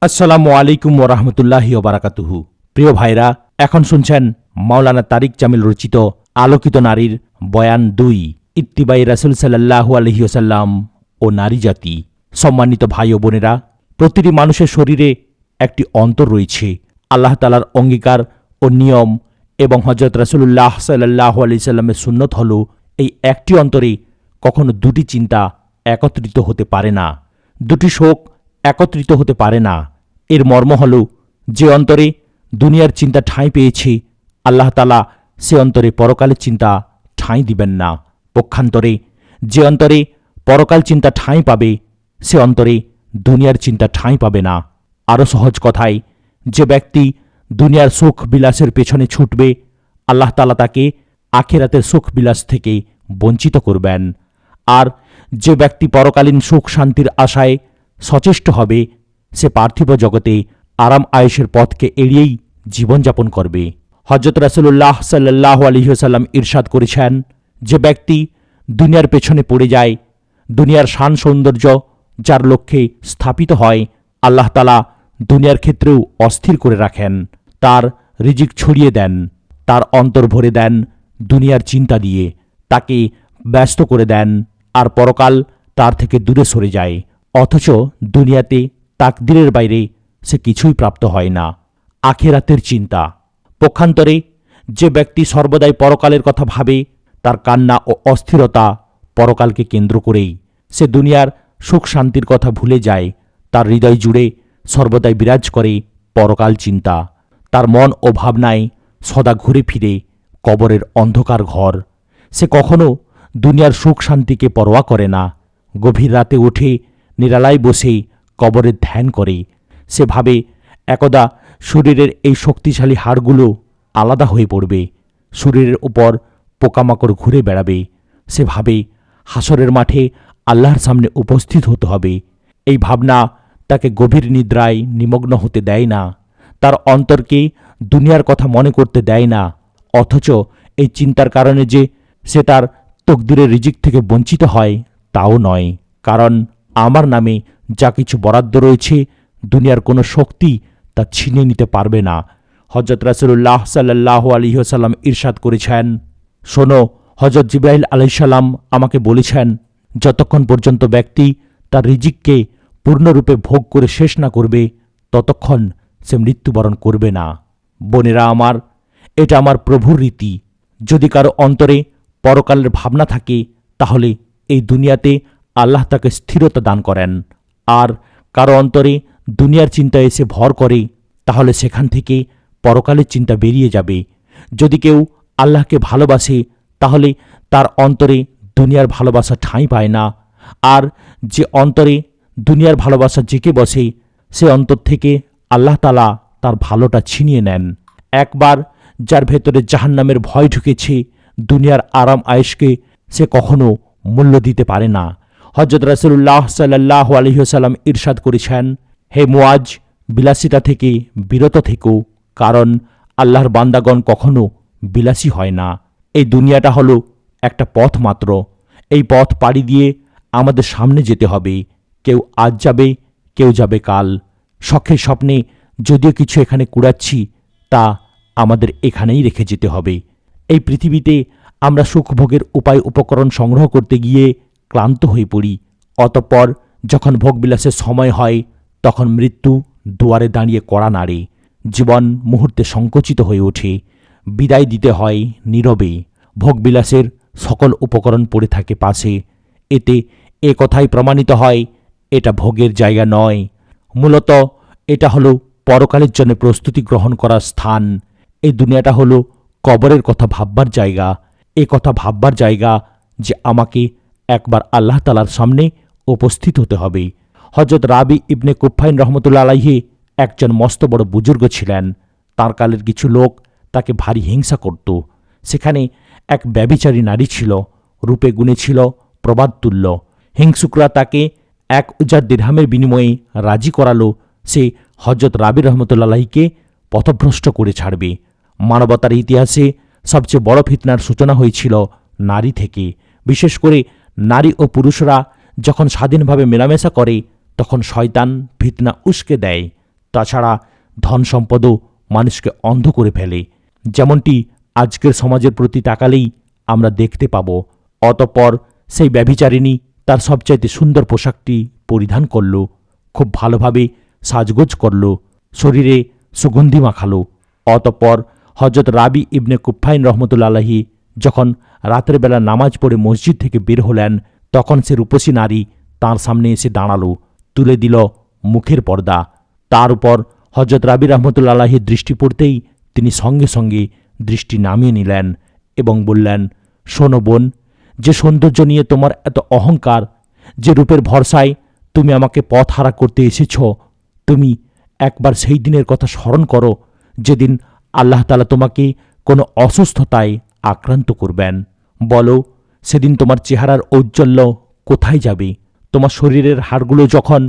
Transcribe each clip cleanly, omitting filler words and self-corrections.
আসসালামু আলাইকুম ওরহমতুল্লাহি ওবারাকাতুহু। প্রিয় ভাইরা, এখন শুনছেন মাওলানা তারিক জামিল রচিত আলোকিত নারীর বয়ান ২, ইত্তিবাই রাসূল সাল্লাল্লাহু আলাইহি ওয়াসাল্লাম ও নারী জাতি। সম্মানিত ভাই ও বোনেরা, প্রতিটি মানুষের শরীরে একটি অন্তর রয়েছে। আল্লাহ তাআলার অঙ্গীকার ও নিয়ম এবং হযরত রাসূলুল্লাহ সাল্লাল্লাহু আলাইহি সাল্লামের সুন্নত হল, এই একটি অন্তরে কখনো দুটি চিন্তা একত্রিত হতে পারে না, দুটি শোক একত্রিত হতে পারে না। এর মর্ম হল, যে অন্তরে দুনিয়ার চিন্তা ঠাঁই পেয়েছে, আল্লাহ তাআলা সে অন্তরে পরকালের চিন্তা ঠাঁই দিবেন না। পক্ষান্তরে যে অন্তরে পরকাল চিন্তা ঠাঁই পাবে, সে অন্তরে দুনিয়ার চিন্তা ঠাঁই পাবে না। আরও সহজ কথায়, যে ব্যক্তি দুনিয়ার সুখ বিলাসের পেছনে ছুটবে, আল্লাহ তাআলা তাকে আখিরাতের সুখ বিলাস থেকে বঞ্চিত করবেন। আর যে ব্যক্তি পরকালীন সুখ শান্তির আশায় সচেষ্ট হবে, সে পার্থিব জগতে আরাম আয়েশের পথকে এড়িয়েই জীবনযাপন করবে। হযরত রাসূলুল্লাহ সাল্লাল্লাহু আলাইহি ওয়াসাল্লাম ইরশাদ করেছেন, যে ব্যক্তি দুনিয়ার পেছনে পড়ে যায়, দুনিয়ার শান সৌন্দর্য যার লক্ষ্যে স্থাপিত হয়, আল্লাহ তাআলা দুনিয়ার ক্ষেত্রেও অস্থির করে রাখেন, তার রিজিক ছড়িয়ে দেন, তার অন্তর ভরে দেন দুনিয়ার চিন্তা দিয়ে, তাকে ব্যস্ত করে দেন, আর পরকাল তার থেকে দূরে সরে যায়। অথচ দুনিয়াতে তাকদিরের বাইরে সে কিছুই প্রাপ্ত হয় না, আখিরাতের চিন্তা। পক্ষান্তরে যে ব্যক্তি সর্বদাই পরকালের কথা ভাবে, তার কান্না ও অস্থিরতা পরকালকে কেন্দ্র করেই। সে দুনিয়ার সুখ শান্তির কথা ভুলে যায়, তার হৃদয় জুড়ে সর্বদাই বিরাজ করে পরকাল চিন্তা। তার মন ও ভাবনায় সদা ঘুরে ফিরে কবরের অন্ধকার ঘর। সে কখনো দুনিয়ার সুখ শান্তিকে পরোয়া করে না। গভীর রাতে উঠে নিরালায় বসে কবরের ধ্যান করে। সে ভাবে, একদা শরীরের এই শক্তিশালী হাড়গুলো আলাদা হয়ে পড়বে, শরীরের উপর পোকামাকড় ঘুরে বেড়াবে। সে ভাবে, হাসরের মাঠে আল্লাহর সামনে উপস্থিত হতে হবে। এই ভাবনা তাকে গভীর নিদ্রায় নিমগ্ন হতে দেয় না, তার অন্তরকে দুনিয়ার কথা মনে করতে দেয় না। অথচ এই চিন্তার কারণে যে সে তার তকদিরের রিজিক থেকে বঞ্চিত হয়, তাও নয়। কারণ আমার নামে যা কিছু বরাদ্দ রয়েছে, দুনিয়ার কোনো শক্তি তা ছিনিয়ে নিতে পারবে না। হযরত রাসূলুল্লাহ সাল্লাল্লাহু আলাইহি ওয়াসাল্লাম ইরশাদ করেছেন, শোনো, হযরত জিবরাইল আলাইহিস সালাম আমাকে বলেছেন, যতক্ষণ পর্যন্ত ব্যক্তি তার রিজিককে পূর্ণরূপে ভোগ করে শেষ না করবে, ততক্ষণ সে মৃত্যুবরণ করবে না। বোনেরা আমার, এটা আমার প্রভুর রীতি। যদি কারো অন্তরে পরকালের ভাবনা থাকে, তাহলে এই দুনিয়াতে আল্লাহ তাকে স্থিরতা দান করেন। আর কারো অন্তরে দুনিয়ার চিন্তা এসে ভর করে, তাহলে সেখান থেকে পরকালের চিন্তা বেরিয়ে যাবে। যদি কেউ আল্লাহকে ভালোবাসে, তাহলে তার অন্তরে দুনিয়ার ভালোবাসা ঠাঁই পায় না। আর যে অন্তরে দুনিয়ার ভালোবাসা জেঁকে বসে, সে অন্তর থেকে আল্লাহ তাআলা তার ভালোটা ছিনিয়ে নেন। একবার যার ভেতরে জাহান্নামের ভয় ঢুকেছে, দুনিয়ার আরাম আয়েশকে সে কখনো মূল্য দিতে পারে না। হযরত রাসূলুল্লাহ সাল্লাল্লাহু আলাইহি ওয়াসাল্লাম ইরশাদ করেছেন, হে মুয়াজ, বিলাসিতা থেকে বিরত থেকো, কারণ আল্লাহর বান্দাগণ কখনো বিলাসী হয় না। এই দুনিয়াটা হলো একটা পথ মাত্র। এই পথ পাড়ি দিয়ে আমাদের সামনে যেতে হবে। কেউ আজ যাবে, কেউ যাবে কাল। শখে স্বপ্নে যদিও কিছু এখানে কুড়াচ্ছি, তা আমাদের এখানেই রেখে যেতে হবে। এই পৃথিবীতে আমরা সুখভোগের উপায় উপকরণ সংগ্রহ করতে গিয়ে ক্লান্ত হয়ে পড়ি। অতঃপর যখন ভোগবিলাসের সময় হয়, তখন মৃত্যু দুয়ারে দাঁড়িয়ে কড়া নাড়ে। জীবন মুহূর্তে সংকুচিত হয়ে ওঠে। বিদায় দিতে হয় নীরবে। ভোগবিলাসের সকল উপকরণ পড়ে থাকে পাশে। এতে এ কথাই প্রমাণিত হয়, এটা ভোগের জায়গা নয়। মূলত এটা হলো পরকালের জন্য প্রস্তুতি গ্রহণ করার স্থান। এই দুনিয়াটা হলো কবরের কথা ভাববার জায়গা। এ কথা ভাববার জায়গা যে আমাকে একবার আল্লাহ তাআলার সামনে উপস্থিত হতে হবে। হযরত রাবি ইবনে কুফাইন রহমতুল্লাহ আলাইহি একজন মস্ত বড় বুজুর্গ ছিলেন। তার কালের কিছু লোক তাকে ভারী হিংসা করত। সেখানে এক ব্যভিচারী নারী ছিল, রূপে গুণে ছিল প্রবাদতুল্য। হিংসুকরা তাকে 1000 দিরহামের বিনিময়ে রাজি করালো সে হযরত রাবি রহমতুল্লাহ আলাইহিকে পথভ্রষ্ট করে ছাড়বে। মানবতার ইতিহাসে সবচেয়ে বড় ফিতনার সূচনা হয়েছিল নারী থেকে। বিশেষ করে নারী ও পুরুষরা যখন স্বাধীনভাবে মেলামেশা করে, তখন শয়তান ফিতনা উস্কে দেয়। তাছাড়া ধন সম্পদও মানুষকে অন্ধ করে ফেলে, যেমনটি আজকের সমাজের প্রতি তাকালেই আমরা দেখতে পাব। অতঃপর সেই ব্যভিচারিণী তার সবচাইতে সুন্দর পোশাকটি পরিধান করল, খুব ভালোভাবে সাজগোজ করল, শরীরে সুগন্ধি মাখালো। অতঃপর হজরত রাবি ইবনে কুফাইন রহমতুল্লাহ আলাইহি যখন রাতের বেলা নামাজ পড়ে মসজিদ থেকে বের হলেন, তখন সে রূপসী নারী তাঁর সামনে এসে দাঁড়ালো, তুলে দিল মুখের পর্দা। তার উপর হজরত রাবি রহমতুল্লাহ আলাইহির দৃষ্টি পড়তেই তিনি সঙ্গে সঙ্গে দৃষ্টি নামিয়ে নিলেন এবং বললেন, শোনো বোন, যে সৌন্দর্য নিয়ে তোমার এত অহংকার, যে রূপের ভরসায় তুমি আমাকে পথহারা করতে এসেছ, তুমি একবার সেই দিনের কথা স্মরণ করো যেদিন আল্লাহ তাআলা তোমাকে কোনো অসুস্থতায় আক্রান্ত করবেন। বলো, সেদিন তোমার চেহারার ঔজ্জ্বল্য কোথায় যাবে? তোমার শরীরের হাড়গুলো যখন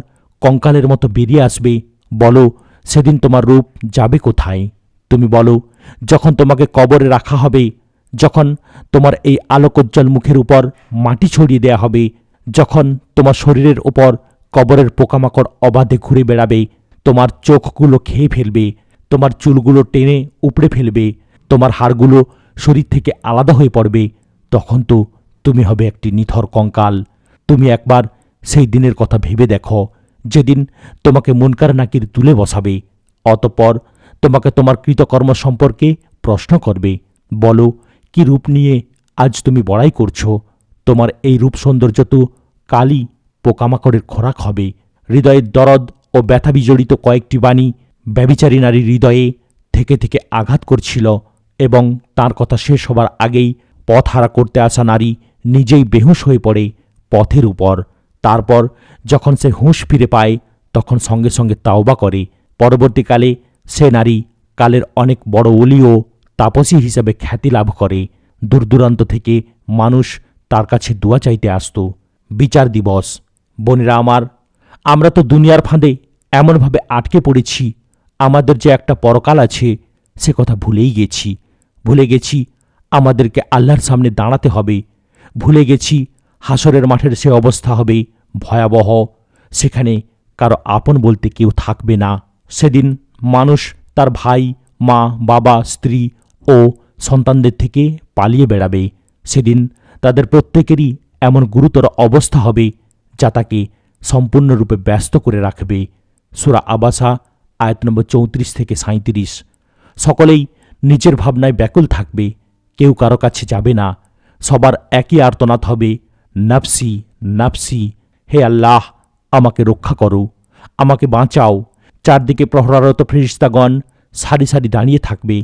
কঙ্কালের মতো বেরিয়ে আসবে, বলো সেদিন তোমার রূপ যাবে কোথায়? তুমি বলো, যখন তোমাকে কবরে রাখা হবে, যখন তোমার এই আলোকোজ্জ্বল মুখের উপর মাটি ছড়িয়ে দেয়া হবে, যখন তোমার শরীরের উপর কবরের পোকামাকড় অবাধে ঘুরে বেড়াবে, তোমার চোখগুলো খেয়ে ফেলবে, তোমার চুলগুলো টেনে উপড়ে ফেলবে, তোমার হাড়গুলো শরীর থেকে আলাদা হয়ে পড়বে, তখন তো তুমি হবে একটি নিথর কঙ্কাল। তুমি একবার সেই দিনের কথা ভেবে দেখো, যেদিন তোমাকে মুনকার নাকির তুলে বসাবে। অতঃপর তোমাকে তোমার কৃতকর্ম সম্পর্কে প্রশ্ন করবে। বলো, কি রূপ নিয়ে আজ তুমি বড়াই করছো? তোমার এই রূপ সৌন্দর্য তো কালই পোকামাকড়ের খোরাক হবে। হৃদয়ের দরদ ও ব্যথা বিজড়িত কয়েকটি বাণী ব্যভিচারী নারীর হৃদয়ে থেকে থেকে আঘাত করছিল, এবং তার কথা শেষ হবার আগেই পথহারা করতে আসা নারী নিজেই বেহুশ হয়ে পড়ে পথের উপর। তারপর যখন সে হুঁশ ফিরে পায়, তখন সঙ্গে সঙ্গে তাওবা করে। পরবর্তীকালে সে নারী কালের অনেক বড় ওলি ও তাপসী হিসেবে খ্যাতি লাভ করে। দূর দূরান্ত থেকে মানুষ তার কাছে দোয়া চাইতে আসত। বিচার দিবস। বোনেরা আমার, আমরা তো দুনিয়ার ফাঁদে এমনভাবে আটকে পড়েছি, আমাদের যে একটা পরকাল আছে সে কথা ভুলেই গেছি। ভুলে গেছি আমাদেরকে আল্লাহর সামনে দাঁড়াতে হবে। ভুলে গেছি হাসরের মাঠের সে অবস্থা হবে ভয়াবহ। সেখানে কারো আপন বলতে কেউ থাকবে না। সেদিন মানুষ তার ভাই, মা, বাবা, স্ত্রী ও সন্তানদের থেকে পালিয়ে বেড়াবে। সেদিন তাদের প্রত্যেকেরই এমন গুরুতর অবস্থা হবে যা তাকে সম্পূর্ণরূপে ব্যস্ত করে রাখবে। সূরা আবাসা আয়াত নম্বর 34 থেকে 37। সকলেই নিজের ভাবনায় ব্যাকুল থাকবে, কেউ কারো কাছে যাবে না। সবার একই আর্তনাদ হবে, নাফসি নাফসি, হে আল্লাহ আমাকে রক্ষা করো, আমাকে বাঁচাও। চারদিকে প্রহরারত ফেরেশতাগণ সারি সারি দাঁড়িয়ে থাকবে।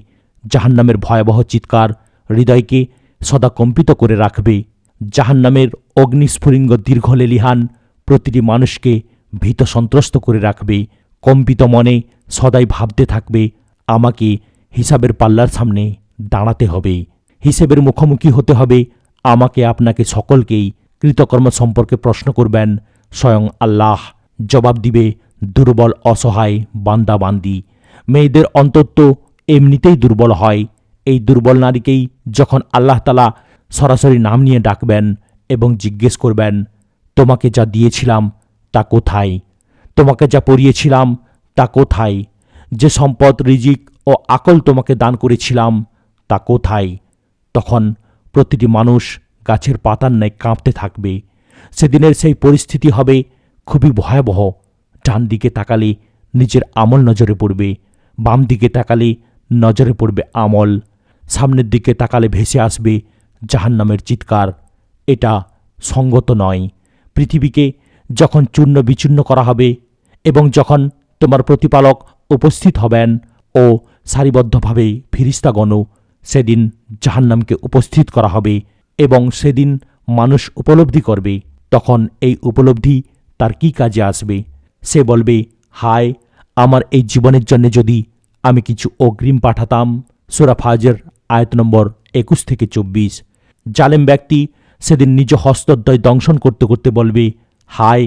জাহান্নামের ভয়াবহ চিৎকার হৃদয়কে সদা কম্পিত করে রাখবে। জাহান্নামের অগ্নিস্ফুলিঙ্গ দীর্ঘ লেলিহান প্রতিটি মানুষকে ভীত সন্ত্রস্ত করে রাখবে। কম্পিত মনে সদাই ভাবতে থাকবে, আমাকে হিসাবের পাল্লার সামনে দাঁড়াতে হবে, হিসেবের মুখোমুখি হতে হবে। আমাকে, আপনাকে, সকলকেই কৃতকর্ম সম্পর্কে প্রশ্ন করবেন স্বয়ং আল্লাহ। জবাব দিবে দুর্বল অসহায় বান্দাবান্দি। মেয়েদের অন্তত এমনিতেই দুর্বল হয়। এই দুর্বল নারীকেই যখন আল্লাহ তাআলা সরাসরি নাম নিয়ে ডাকবেন এবং জিজ্ঞেস করবেন, তোমাকে যা দিয়েছিলাম তা কোথায়? তোমাকে যা পরিয়েছিলাম তা কোথায়? যে সম্পদ, রিজিক ও আকল তোমাকে দান করেছিলাম তা কোথায়? তখন প্রতিটি মানুষ গাছের পাতার ন্যায় কাঁপতে থাকবে। সেদিনের সেই পরিস্থিতি হবে খুবই ভয়াবহ। ডান দিকে তাকালে নিজের আমল নজরে পড়বে, বাম দিকে তাকালে নজরে পড়বে আমল, সামনের দিকে তাকালে ভেসে আসবে জাহান্নামের চিৎকার। এটা সঙ্গত নয়। পৃথিবীকে যখন চূর্ণ বিচূর্ণ করা হবে এবং যখন তোমার প্রতিপালক উপস্থিত হবেন ও সারিবদ্ধভাবে ফিরিস্তাগণও, সেদিন জাহান্নামকে উপস্থিত করা হবে এবং সেদিন মানুষ উপলব্ধি করবে। তখন এই উপলব্ধি তার কি কাজে আসবে? সে বলবে, হায়, আমার এই জীবনের জন্য যদি আমি কিছু অগ্রিম পাঠাতাম। সূরা ফাজর আয়াত নম্বর 21 থেকে 24। জালেম ব্যক্তি সেদিন নিজ হস্তদ্বয় দংশন করতে করতে বলবে, হায়,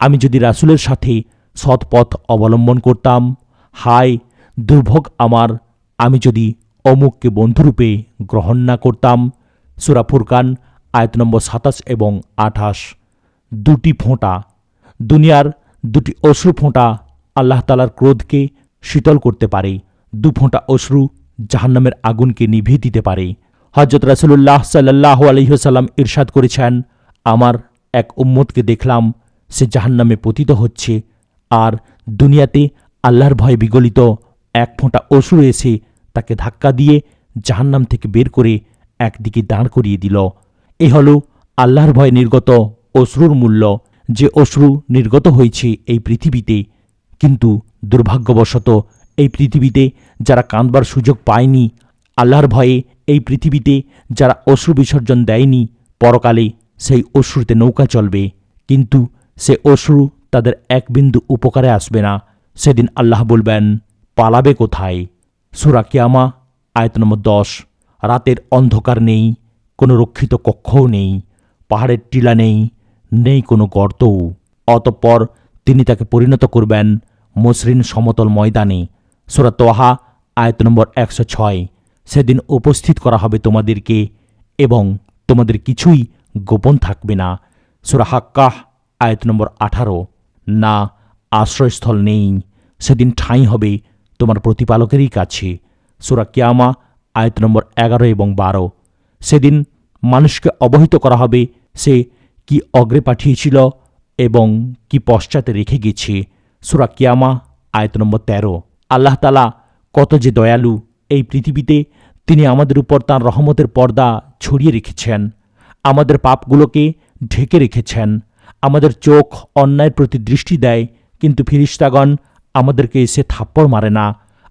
আমি যদি রাসূলের সাথে সৎপথ অবলম্বন করতাম। হায়, দুর্ভোগ আমার, আমি যদি অমুককে বন্ধুরূপে গ্রহণ না করতাম। সূরা ফুরকান আয়াত নম্বর 27 এবং 28। দুটি ফোঁটা, দুনিয়ার দুটি অশ্রু ফোঁটা আল্লাহ তাআলার ক্রোধকে শীতল করতে পারে, 2 ফোঁটা অশ্রু জাহান্নামের আগুনকে নিভিয়ে দিতে পারে। হযরত রাসূলুল্লাহ সাল্লাল্লাহু আলাইহি ওয়াসাল্লাম ইরশাদ করেছেন, আমার এক উম্মতকে দেখলাম সে জাহান্নামে পতিত হচ্ছে, আর দুনিয়াতে আল্লাহর ভয়ে বিগলিত 1 ফোঁটা অশ্রু এসে তাকে ধাক্কা দিয়ে জাহান্নাম থেকে বের করে একদিকে দাঁড় করিয়ে দিল। এ হল আল্লাহর ভয়ে নির্গত অশ্রুর মূল্য। যে অশ্রু নির্গত হয়েছে এই পৃথিবীতে, কিন্তু দুর্ভাগ্যবশত এই পৃথিবীতে যারা কাঁদবার সুযোগ পায়নি, আল্লাহর ভয়ে এই পৃথিবীতে যারা অশ্রু বিসর্জন দেয়নি, পরকালে সেই অশ্রুতে নৌকা চলবে, কিন্তু সে অশ্রু তাদের এক বিন্দু উপকারে আসবে না। সেদিন আল্লাহ বলবেন, পালাবে কোথায়? সূরা কিয়ামা আয়াত নম্বর 10। রাতের অন্ধকার নেই, কোনো রক্ষিত কক্ষও নেই, পাহাড়ের টিলা নেই, নেই কোনো গর্তও। অতঃপর তিনি তাকে পরিণত করবেন মসৃণ সমতল ময়দানে। সূরা তোহা আয়াত নম্বর 106। সেদিন উপস্থিত করা হবে তোমাদেরকে, এবং তোমাদের কিছুই গোপন থাকবে না। সূরা হাক্কাহ আয়াত নম্বর 18। না আশ্রয়স্থল নেই, সেদিন ঠাঁই হবে তোমার প্রতিপালকেরই কাছে। সূরা কিয়ামা আয়াত নম্বর 11 এবং 12। সেদিন মানুষকে অবহিত করা হবে সে কি অগ্রে পাঠিয়েছিল এবং কি পশ্চাতে রেখে গেছে। সূরা কিয়ামা আয়াত নম্বর 13। আল্লাহ তাআলা কত যে দয়ালু! এই পৃথিবীতে তিনি আমাদের উপর তাঁর রহমতের পর্দা ছড়িয়ে রেখেছেন, আমাদের পাপগুলোকে ঢেকে রেখেছেন। আমাদের চোখ অন্যায়ের প্রতি দৃষ্টি দেয়, কিন্তু ফিরিস্তাগণ আমাদেরকে এসে থাপ্পড় মারে না।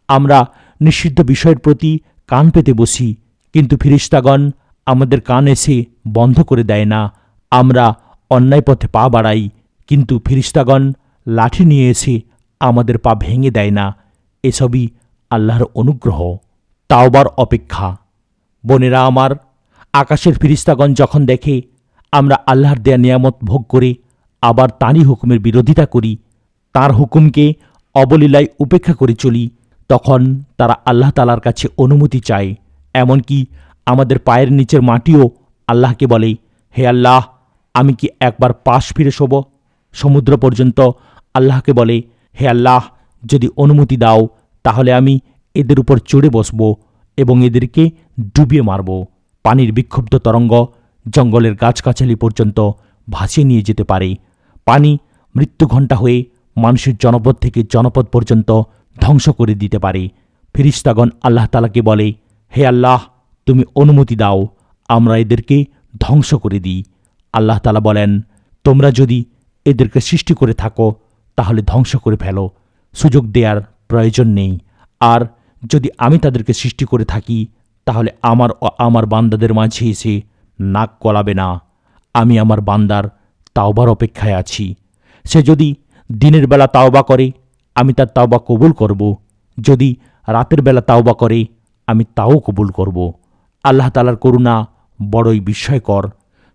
আমরা নিষিদ্ধ বিষয়ের প্রতি কান পেতে বসি, কিন্তু ফিরিস্তাগণ আমাদের কান এসে বন্ধ করে দেয় না। আমরা অন্যায় পথে পা বাড়াই, কিন্তু ফিরিস্তাগণ লাঠি নিয়ে এসে আমাদের পা ভেঙে দেয় না। এসবই আল্লাহর অনুগ্রহ। তাওবার অপেক্ষা। বোনেরা আমার, আকাশের ফিরিস্তাগণ যখন দেখে আমরা আল্লাহর দেয়া নিয়ামত ভোগ করে আবার তাঁরই হুকুমের বিরোধিতা করি, তাঁর হুকুমকে অবলীলায় উপেক্ষা করে চলি, তখন তারা আল্লাহ তাআলার কাছে অনুমতি চায়। এমনকি আমাদের পায়ের নিচের মাটিও আল্লাহকে বলে, হে আল্লাহ, আমি কি একবার পাশ ফিরে শোব? সমুদ্র পর্যন্ত আল্লাহকে বলে, হে আল্লাহ, যদি অনুমতি দাও তাহলে আমি এদের উপর চড়ে বসব এবং এদেরকে ডুবিয়ে মারব। পানির বিক্ষুব্ধ তরঙ্গ জঙ্গলের গাছগাছালি পর্যন্ত ভাসিয়ে নিয়ে যেতে পারে। পানি মৃত্যুঘণ্টা হয়ে মানুষের জনপদ থেকে জনপদ পর্যন্ত ধ্বংস করে দিতে পারে। ফিরিস্তাগণ আল্লাহ তাআলাকে বলে, হে আল্লাহ, তুমি অনুমতি দাও, আমরা এদেরকে ধ্বংস করে দিই। আল্লাহ তাআলা বলেন, তোমরা যদি এদেরকে সৃষ্টি করে থাকো তাহলে ধ্বংস করে ফেলো, সুযোগ দেওয়ার প্রয়োজন নেই। আর যদি আমি তাদেরকে সৃষ্টি করে থাকি তাহলে আমার ও আমার বান্দাদের মাঝে এসে নাক গলাবে না। আমি আমার বান্দার তাওবার অপেক্ষায় আছি। সে যদি দিনের বেলা তাওবা করে আমি তার তাওবা কবুল করব, যদি রাতের বেলা তাওবা করে আমি তাও কবুল করব। আল্লাহ তাআলার করুণা বড়ই বিস্ময়কর।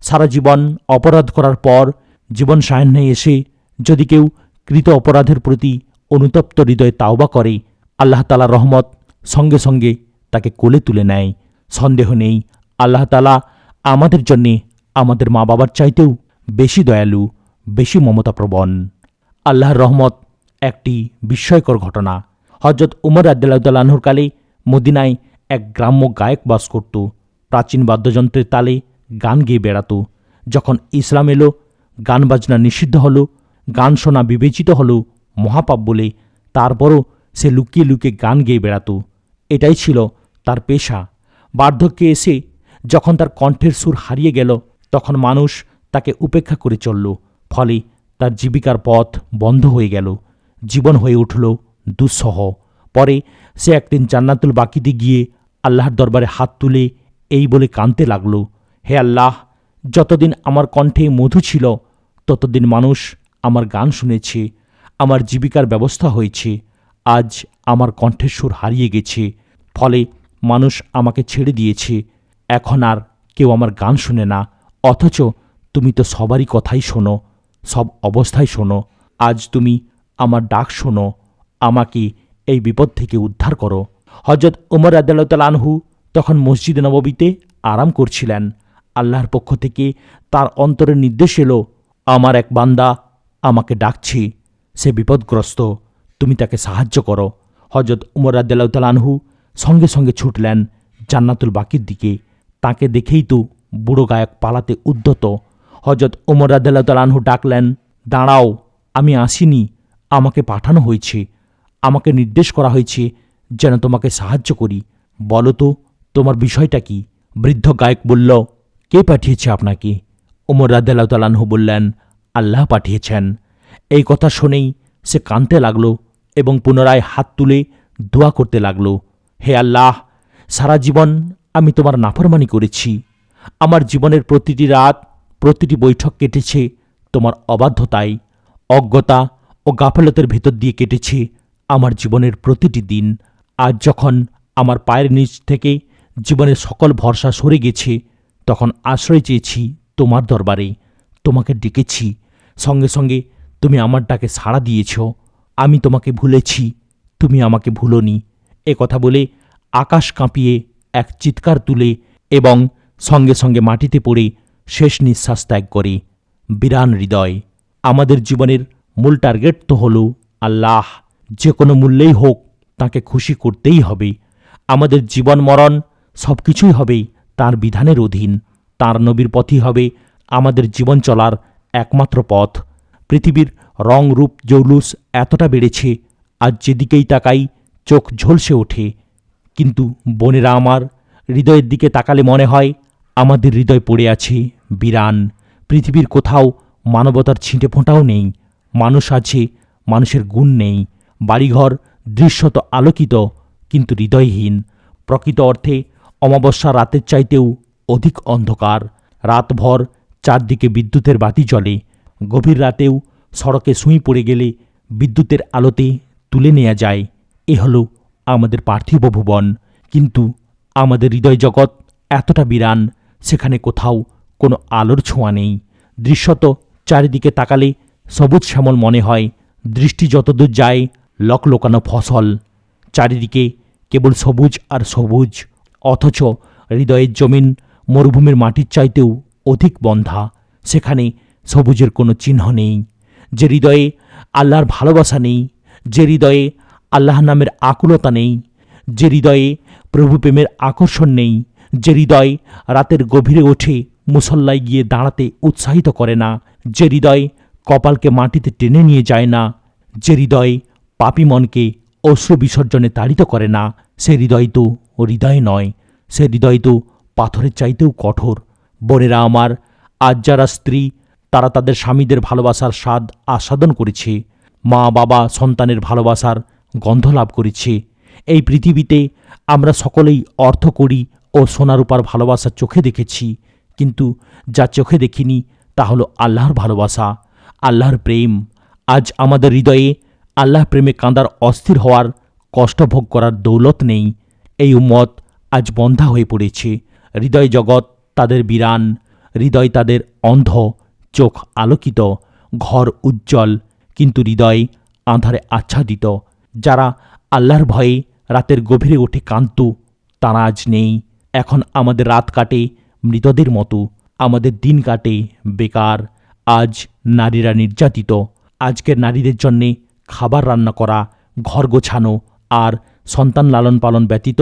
সারা জীবন অপরাধ করার পর জীবন সায়াহ্নে এসে যদি কেউ কৃত অপরাধের প্রতি অনুতপ্ত হৃদয়ে তাওবা করে, আল্লাহ তাআলার রহমত সঙ্গে সঙ্গে তাকে কোলে তুলে নেয়। সন্দেহ নেই আল্লাহ তাআলা আমাদের জন্যে আমাদের মা বাবার চাইতেও বেশি দয়ালু, বেশি মমতাপ্রবণ। আল্লাহর রহমত একটি বিস্ময়কর ঘটনা। হযরত উমর রাদিয়াল্লাহু তাআলা আনহুর কালে মদিনায় এক গ্রাম্য গায়ক বাস করত। প্রাচীন বাদ্যযন্ত্রের তালে গান গেয়ে বেড়াত। যখন ইসলাম এলো, গান বাজনা নিষিদ্ধ হলো, গান শোনা বিবেচিত হলো মহাপাপ বলে, তারপরও সে লুকিয়ে লুকিয়ে গান গেয়ে বেড়াত। এটাই ছিল তার পেশা। বার্ধক্যে এসে যখন তার কণ্ঠের সুর হারিয়ে গেল, তখন মানুষ তাকে উপেক্ষা করে চলল। ফলে তার জীবিকার পথ বন্ধ হয়ে গেল, জীবন হয়ে উঠল দুঃসহ। পরে সে একদিন জান্নাতুল বাকিতে গিয়ে আল্লাহর দরবারে হাত তুলে এই বলে কাঁদতে লাগল, হে আল্লাহ, যতদিন আমার কণ্ঠে মধু ছিল ততদিন মানুষ আমার গান শুনেছে, আমার জীবিকার ব্যবস্থা হয়েছে। আজ আমার কণ্ঠের সুর হারিয়ে গেছে, ফলে মানুষ আমাকে ছেড়ে দিয়েছে। এখন আর কেউ আমার গান শুনে না, অথচ তুমি তো সবারই কথাই শোনো, সব অবস্থায় শোনো। আজ তুমি আমার ডাক শোনো, আমাকে এই বিপদ থেকে উদ্ধার করো। হযরত উমর রাদিয়াল্লাহু তাআলা আনহু তখন মসজিদে নববীতে আরাম করছিলেন। আল্লাহর পক্ষ থেকে তার অন্তরে নির্দেশ এলো, আমার এক বান্দা আমাকে ডাকছে, সে বিপদগ্রস্ত, তুমি তাকে সাহায্য করো। হযরত উমর রাদিয়াল্লাহু তাআলা আনহু সঙ্গে সঙ্গে ছুটলেন জান্নাতুল বাকির দিকে। তাকে দেখেই তো বুড়ো গায়ক পালাতে উদ্যত। হযরত উমর রাদিয়াল্লাহু তাআলা আনহু ডাকলেন, দাঁড়াও, আমি আসিনি, আমাকে পাঠানো হয়েছে, আমাকে নির্দেশ করা হয়েছে যেন তোমাকে সাহায্য করি। বলো তো তোমার বিষয়টা কি? বৃদ্ধ গায়ক বলল, কে পাঠিয়েছে আপনাকে? উমর রাদিয়াল্লাহু তাআলা আনহু বললেন, আল্লাহ পাঠিয়েছেন। এই কথা শুনেই সে কাঁদতে লাগল এবং পুনরায় হাত তুলে দোয়া করতে লাগল, হে আল্লাহ, সারা জীবন আমি তোমার নাফরমানি করেছি। আমার জীবনের প্রতিটি রাত, প্রতিটি বৈঠক কেটেছে তোমার অবাধ্যতায়। অজ্ঞতা ও গাফলতের ভেতর দিয়ে কেটেছে আমার জীবনের প্রতিটি দিন। আজ যখন আমার পায়ের নিচ থেকে জীবনের সকল ভরসা সরে গেছে, তখন আশ্রয় চেয়েছি তোমার দরবারে। তোমাকে ডেকেছি, সঙ্গে সঙ্গে তুমি আমার ডাকে সাড়া দিয়েছ। আমি তোমাকে ভুলেছি, তুমি আমাকে ভুলোনি। এ কথা বলে আকাশ কাঁপিয়ে এক চিৎকার তুলে এবং সঙ্গে সঙ্গে মাটিতে পড়ে শেষ নিঃশ্বাস ত্যাগ করে। বিরান হৃদয়। আমাদের জীবনের মূল টার্গেট তো হলো আল্লাহ। যে কোনো মূল্যেই হোক তাকে খুশি করতেই হবে। আমাদের জীবন মরণ সব কিছুই হবে তার বিধানের অধীন। তার নবীর পথই হবে আমাদের জীবন চলার একমাত্র পথ। পৃথিবীর রং রূপ জৌলুস এতটা বেড়েছে, আজ যেদিকেই তাকাই চোখ ঝলসে ওঠে। কিন্তু বোনেরা আমার, হৃদয়ের দিকে তাকালে মনে হয় আমাদের হৃদয় পড়ে আছে বিরান। পৃথিবীর কোথাও মানবতার ছিটে ফোঁটাও নেই। মানুষ আছে, মানুষের গুণ নেই। বাড়িঘর দৃশ্যত আলোকিত, কিন্তু হৃদয়হীন। প্রকৃত অর্থে অমাবস্যা রাতের চাইতেও অধিক অন্ধকার। রাতভর চারদিকে বিদ্যুতের বাতি জ্বলে। গভীর রাতেও সড়কে সুঁই পড়ে গেলে বিদ্যুতের আলোতে তুলে নেওয়া যায়। এ হলো আমাদের পার্থিব ভুবন। কিন্তু আমাদের হৃদয় জগৎ এতটা বিরান, সেখানে কোথাও কোনো আলোর ছোঁয়া নেই। দৃশ্যত চারিদিকে তাকালে সবুজ শ্যামল মনে হয়। দৃষ্টি যতদূর যায় লকলোকানো ফসল। চারিদিকে কেবল সবুজ আর সবুজ, অথচ হৃদয়ের জমিন মরুভূমির মাটির চাইতেও অধিক বন্ধা। সেখানে সবুজের কোনো চিহ্ন নেই। যে হৃদয়ে আল্লাহর ভালোবাসা নেই, যে হৃদয়ে আল্লাহ নামের আকুলতা নেই, যে হৃদয়ে প্রভু প্রেমের আকর্ষণ নেই, যে হৃদয় রাতের গভীরে ওঠে মুসল্লায় গিয়ে দাঁড়াতে উৎসাহিত করে না, যে হৃদয় কপালকে মাটিতে টেনে নিয়ে যায় না, যে হৃদয় পাপী মনকে অশ্রু বিসর্জনে তাড়িত করে না, সে হৃদয় তো হৃদয় নয়, সে হৃদয় তো পাথরের চাইতেও কঠোর। বোনেরা আমার, আজ যারা স্ত্রী, তারা তাদের স্বামীদের ভালোবাসার স্বাদ আস্বাদন করেছে। মা বাবা সন্তানের ভালোবাসার গন্ধ লাভ করেছে। এই পৃথিবীতে আমরা সকলেই অর্থ করি ও সোনারূপার ভালোবাসা চোখে দেখেছি, কিন্তু যা চোখে দেখিনি তা হলো আল্লাহর ভালোবাসা, আল্লাহর প্রেম। আজ আমাদের হৃদয়ে আল্লাহ প্রেমে কাঁদার, অস্থির হওয়ার, কষ্ট ভোগ করার দৌলত নেই। এই উম্মত আজ বন্ধা হয়ে পড়েছে। হৃদয় জগৎ তাদের বিরান, হৃদয় তাদের অন্ধ। চোখ আলোকিত, ঘর উজ্জ্বল, কিন্তু হৃদয় আঁধারে আচ্ছাদিত। যারা আল্লাহর ভয়ে রাতের গভীরে ওঠে কাঁদত, তারা আজ নেই। এখন আমাদের রাত কাটে মৃতদের মতো, আমাদের দিন কাটে বেকার। আজ নারীরা নির্যাতিত। আজকের নারীদের জন্যে খাবার রান্না করা, ঘর গোছানো আর সন্তান লালন পালন ব্যতীত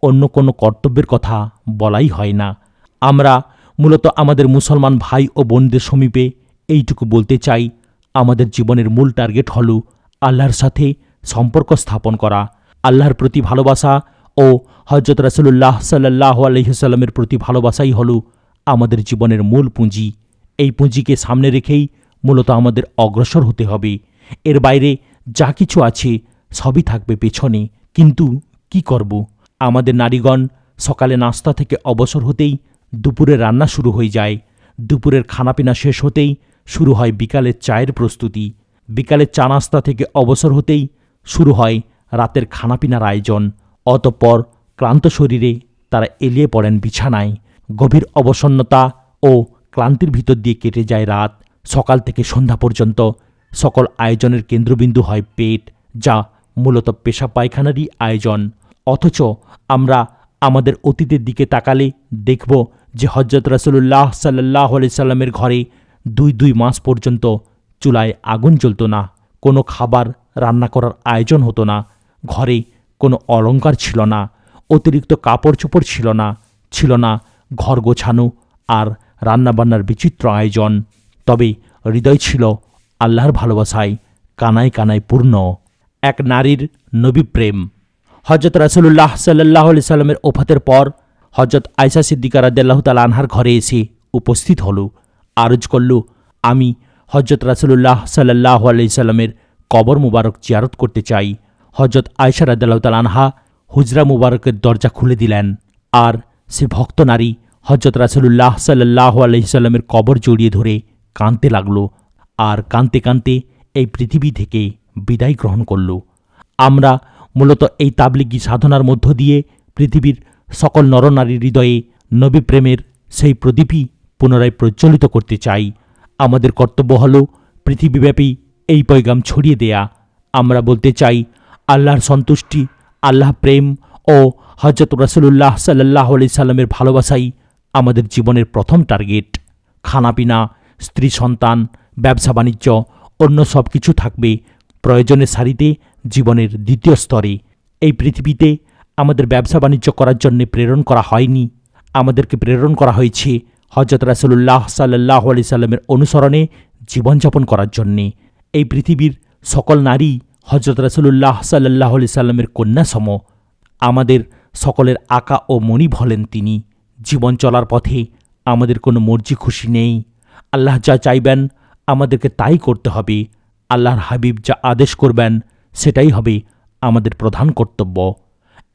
অন্য কোনো কর্তব্যের কথা বলাই হয় না। আমরা মূলত আমাদের মুসলমান ভাই ও বোনদের সমীপে এইটুকু বলতে চাই, আমাদের জীবনের মূল টার্গেট হল আল্লাহর সাথে সম্পর্ক স্থাপন করা। আল্লাহর প্রতি ভালোবাসা ও হযরত রাসূলুল্লাহ সাল্লাল্লাহু আলাইহি ওয়াসাল্লামের প্রতি ভালোবাসাই হল আমাদের জীবনের মূল পুঁজি। এই পুঁজিকে সামনে রেখেই মূলত আমাদের অগ্রসর হতে হবে। এর বাইরে যা কিছু আছে সবই থাকবে পেছনে। কিন্তু কি করব? আমাদের নারীগণ সকালে নাস্তা থেকে অবসর হতেই দুপুরের রান্না শুরু হয়ে যায়। দুপুরের খানাপিনা শেষ হতেই শুরু হয় বিকালের চায়ের প্রস্তুতি। বিকালের চা নাস্তা থেকে অবসর হতেই শুরু হয় রাতের খানাপিনার আয়োজন। অতঃপর ক্লান্ত শরীরে তারা এলিয়ে পড়েন বিছানায়। গভীর অবসন্নতা ও ক্লান্তির ভিতর দিয়ে কেটে যায় রাত। সকাল থেকে সন্ধ্যা পর্যন্ত সকল আয়োজনের কেন্দ্রবিন্দু হয় পেট, যা মূলত পেশাব পায়খানারই আয়োজন। অথচ আমরা আমাদের অতীতের দিকে তাকালে দেখব যে হযরত রাসূলুল্লাহ সাল্লাল্লাহু আলাইহি সাল্লামের ঘরে 2 মাস পর্যন্ত চুলায় আগুন জ্বলত না। কোনো খাবার রান্না করার আয়োজন হতো না, ঘরে কোনো অলংকার ছিল না, অতিরিক্ত কাপড় চোপড় ছিল না ঘর গোছানো আর রান্নাবান্নার বিচিত্র আয়োজন। তবে হৃদয় ছিল আল্লাহর ভালোবাসায় কানায় কানায় পূর্ণ। এক নারীর নবী প্রেম। হজরত রাসূলুল্লাহ সাল্লাল্লাহু আলাইহি সাল্লামের ওফাতের পর হজরত আয়েশা সিদ্দিকা রাদিয়াল্লাহু তাআলা আনহার ঘরে এসে উপস্থিত হল, আরজ করল, আমি হজরত রাসূলুল্লাহ সাল্লাল্লাহু আলাইহি সাল্লামের কবর মুবারক জিয়ারত করতে চাই। হজরত আয়েশা রাদিয়াল্লাহু তাআলা আনহা হুজরা মুবারকের দরজা খুলে দিলেন, আর সে ভক্ত নারী হজরত রাসূলুল্লাহ সাল্লাল্লাহু আলাইহি সাল্লামের কবর জড়িয়ে ধরে কাঁদতে লাগল, আর কাঁদতে কাঁদতে এই পৃথিবী থেকে বিদায় গ্রহণ করল। আমরা মূলত এই তাবলিগি সাধনার মধ্য দিয়ে পৃথিবীর সকল নরনারীর হৃদয়ে নবী প্রেমের সেই প্রদীপই পুনরায় প্রজ্বলিত করতে চাই। আমাদের কর্তব্য হল পৃথিবীব্যাপী এই পয়গাম ছড়িয়ে দেয়া। আমরা বলতে চাই, আল্লাহর সন্তুষ্টি, আল্লাহ প্রেম ও হজরত রাসূলুল্লাহ সাল্লাল্লাহু আলাইহি সাল্লামের ভালোবাসাই আমাদের জীবনের প্রথম টার্গেট। খানাপিনা, স্ত্রী সন্তান, ব্যবসা বাণিজ্য, অন্য সব কিছু থাকবে প্রয়োজনের সারিতে জীবনের দ্বিতীয় স্তরে। এই পৃথিবীতে আমাদের ব্যবসা বাণিজ্য করার জন্য প্রেরণ করা হয়নি, আমাদেরকে প্রেরণ করা হয়েছে হজরত রাসূলুল্লাহ সাল্লাল্লাহু আলাইহি সাল্লামের অনুসরণে জীবনযাপন করার জন্যে। এই পৃথিবীর সকল নারী হজরত রাসূলুল্লাহ সাল্লাল্লাহু আলাইহি সাল্লামের কন্যা সম। আমাদের সকলের আকা ও মনিব হলেন তিনি। জীবন চলার পথে আমাদের কোনো মর্জি খুশি নেই। আল্লাহ যা চাইবেন আমাদেরকে তাই করতে হবে। আল্লাহর হাবিব যা আদেশ করবেন সেটাই হবে আমাদের প্রধান কর্তব্য।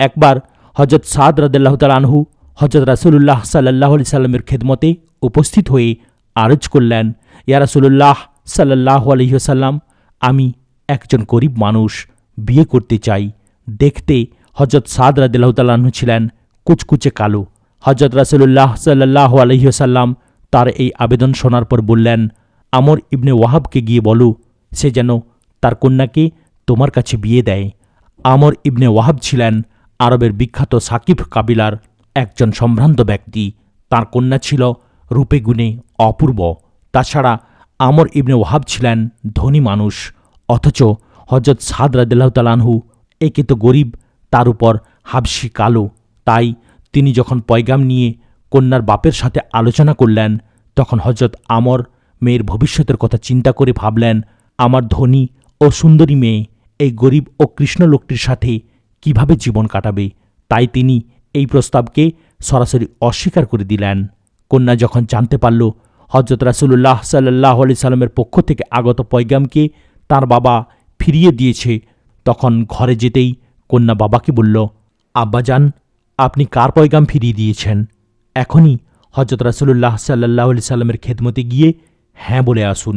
একবার হজরত সাদ রাদিয়াল্লাহু তাআলা আনহু হজরত রাসূলুল্লাহ সাল্লাল্লাহু আলাইহি সাল্লামের খেদমতে উপস্থিত হয়ে আরজ করলেন, ইয়া রাসূলুল্লাহ সাল্লাল্লাহু আলাইহি ওয়াসাল্লাম, আমি একজন গরিব মানুষ, বিয়ে করতে চাই। দেখতে হজরত সাদ রাদিয়াল্লাহু তাআলা আনহু ছিলেন কুচকুচে কালো। হজরত রাসূলুল্লাহ সাল্লাল্লাহু আলাইহি ওয়াসাল্লাম তার এই আবেদন শোনার পর বললেন, আমর ইবনে ওয়াহাবকে গিয়ে বলো সে যেন তার কন্যাকে তোমার কাছে বিয়ে দেয়। আমর ইবনে ওয়াহাব ছিলেন আরবের বিখ্যাত সাকিফ কাবিলার একজন সম্ভ্রান্ত ব্যক্তি। তার কন্যা ছিল রূপে গুণে অপূর্ব। তাছাড়া আমর ইবনে ওয়াহাব ছিলেন ধনী মানুষ, অথচ হজরত সাদ রাদিয়াল্লাহু তাআলা আনহু একে তো গরিব, তার উপর হাবশি কালো। তাই তিনি যখন পয়গাম নিয়ে কন্যার বাপের সাথে আলোচনা করলেন, তখন হজরত আমর মেয়ের ভবিষ্যতের কথা চিন্তা করে ভাবলেন, আমার ধনী ও সুন্দরী মেয়ে এই গরিব ও কৃষ্ণ লোকটির সাথে কিভাবে জীবন কাটাবে। তাই তিনি এই প্রস্তাবকে সরাসরি অস্বীকার করে দিলেন। কন্যা যখন জানতে পারল হজরত রাসূলুল্লাহ সাল্লাল্লাহু আলাইহি সাল্লামের পক্ষ থেকে আগত পয়গামকে তার বাবা ফিরিয়ে দিয়েছে, তখন ঘরে যেতেই কন্যা বাবাকে বলল, আব্বাজান, আপনি কার পয়গাম ফিরিয়ে দিয়েছেন? এখনই হজরত রাসূলুল্লাহ সাল্লাল্লাহু আলাইহি সাল্লামের খেদমতে গিয়ে হ্যাঁ বলে আসুন।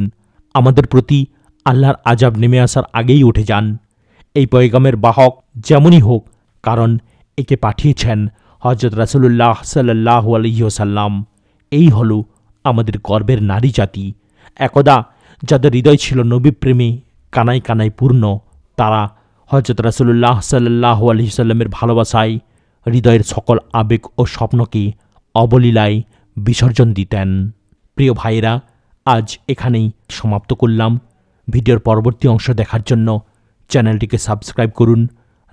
আমাদের প্রতি আল্লাহর আযাব নেমে আসার আগেই উঠে যান। এই পয়গামের বাহক যেমনই হোক, কারণ একে পাঠিয়েছেন হজরত রাসূলুল্লাহ সাল্লাল্লাহু আলাইহি ওয়াসাল্লাম। এই হল আমাদের গর্বের নারী জাতি। একদা যাদের হৃদয় ছিল নবী প্রেমে কানায় কানায় পূর্ণ, তারা হজরত রাসূলুল্লাহ সাল্লাল্লাহু আলাইহি সাল্লামের ভালোবাসায় হৃদয়ের সকল আবেগ ও স্বপ্নকে অবলীলায় বিসর্জন দিতেন। প্রিয় ভাইয়েরা, আজ এখানেই সমাপ্ত করলাম। ভিডিওর পরবর্তী অংশ দেখার জন্য চ্যানেলটিকে সাবস্ক্রাইব করুন,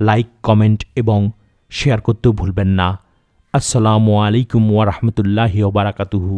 লাইক, কমেন্ট এবং শেয়ার করতেও ভুলবেন না। আসসালামু আলাইকুম ওয়া রাহমাতুল্লাহি ওয়া বারাকাতুহু।